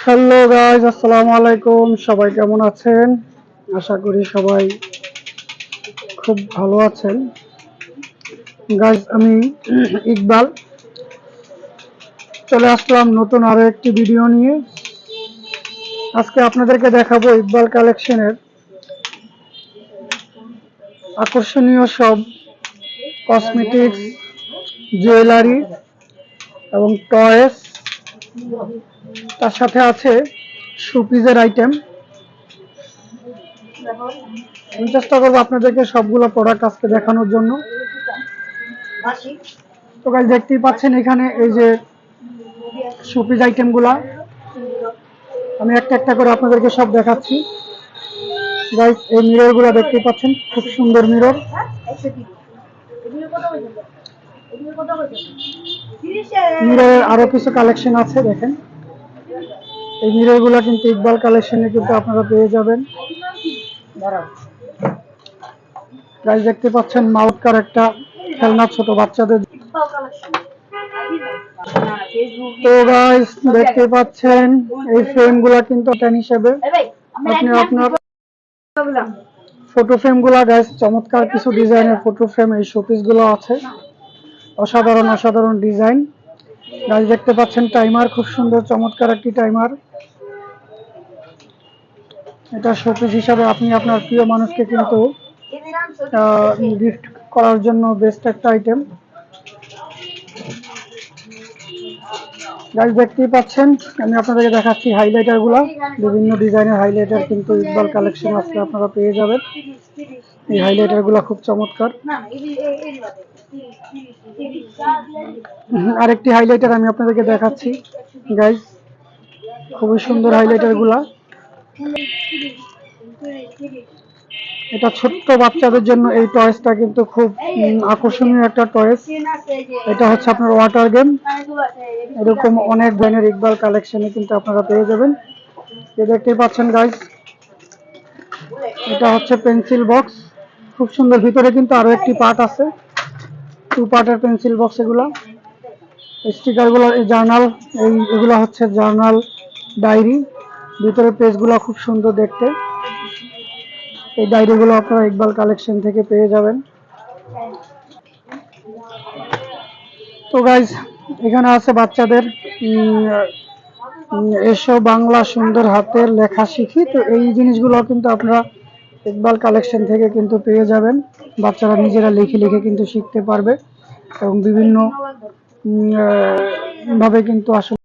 Hello guys, আসসালামু আলাইকুম। সবাই কেমন আছেন? আশা করি সবাই খুব ভালো আছেন। গাইজ, আমি ইকবাল চলে আসলাম নতুন আরো একটি ভিডিও নিয়ে। আজকে আপনাদেরকে দেখাবো ইকবাল কালেকশনের আকর্ষণীয় সব কসমেটিক্স, জুয়েলারি এবং টয়েস, তার সাথে আছে শোপিসের আইটেম। আমি চেষ্টা করবো আপনাদেরকে সবগুলো প্রোডাক্ট আজকে দেখানোর জন্য। তো গাইস, দেখতেই পাচ্ছেন এখানে এই যে শোপিস আইটেমগুলা, আমি একটা একটা করে আপনাদেরকে সব দেখাচ্ছি। গাইস, এই মিররগুলো দেখতেই পাচ্ছেন, খুব সুন্দর মিরর। মিররের আরো কিছু কালেকশন আছে, দেখেন। এই মিররগুলো কিন্তু ইকবাল কালেকশনে কিন্তু আপনারা পেয়ে যাবেন। গাইস, দেখতে পাচ্ছেন মাউথকার একটা খেলনা ছোট বাচ্চাদের। তো গাইস, দেখতে পাচ্ছেন এই ফ্রেমগুলা কিন্তু টেন হিসেবে আপনি আপনার ফটো ফ্রেমগুলা, গাইস চমৎকার কিছু ডিজাইনের ফটো ফ্রেম এই শোপিস গুলো আছে। অসাধারণ অসাধারণ ডিজাইন। গাইস, দেখতে পাচ্ছেন টাইমার, খুব সুন্দর চমৎকার একটি টাইমার। এটা শোপিস হিসাবে আপনি আপনার প্রিয় মানুষকে কিন্তু গিফট করার জন্য বেস্ট একটা আইটেম। গাইস, দেখতেই পাচ্ছেন আমি আপনাদেরকে দেখাচ্ছি হাইলাইটার গুলা। বিভিন্ন ডিজাইনের হাইলাইটার কিন্তু ইকবাল কালেকশন আসলে আপনারা পেয়ে যাবেন। এই হাইলাইটার গুলা খুব চমৎকার। আরেকটি হাইলাইটার আমি আপনাদেরকে দেখাচ্ছি গাইস, খুবই সুন্দর হাইলাইটার গুলা। এটা ছোট্ট বাচ্চাদের জন্য এই টয়েসটা কিন্তু খুব আকর্ষণীয় একটা টয়েস। এটা হচ্ছে আপনার ওয়াটার গেম। এরকম অনেক ধরনের ইকবাল কালেকশনে কিন্তু আপনারা পেয়ে যাবেন। দেখতেই পাচ্ছেন গাইস, এটা হচ্ছে পেন্সিল বক্স, খুব সুন্দর। ভিতরে কিন্তু আরো একটি পার্ট আছে, 2 পার্টের পেন্সিল বক্স। এগুলা স্টিকার গুলো, জার্নাল, এগুলা হচ্ছে জার্নাল ডায়েরি। ভিতরে পেজগুলো খুব সুন্দর দেখতে। এই ডায়েরিগুলো আপনারা ইকবাল কালেকশন থেকে পেয়ে যাবেন। তো গাইস, এখানে আছে বাচ্চাদের এসো বাংলা সুন্দর হাতের লেখা শিখি। তো এই জিনিসগুলো কিন্তু আপনারা ইকবাল কালেকশন থেকে কিন্তু পেয়ে যাবেন। বাচ্চারা নিজেরা লিখে লিখে কিন্তু শিখতে পারবে এবং বিভিন্ন ভাবে কিন্তু আসলে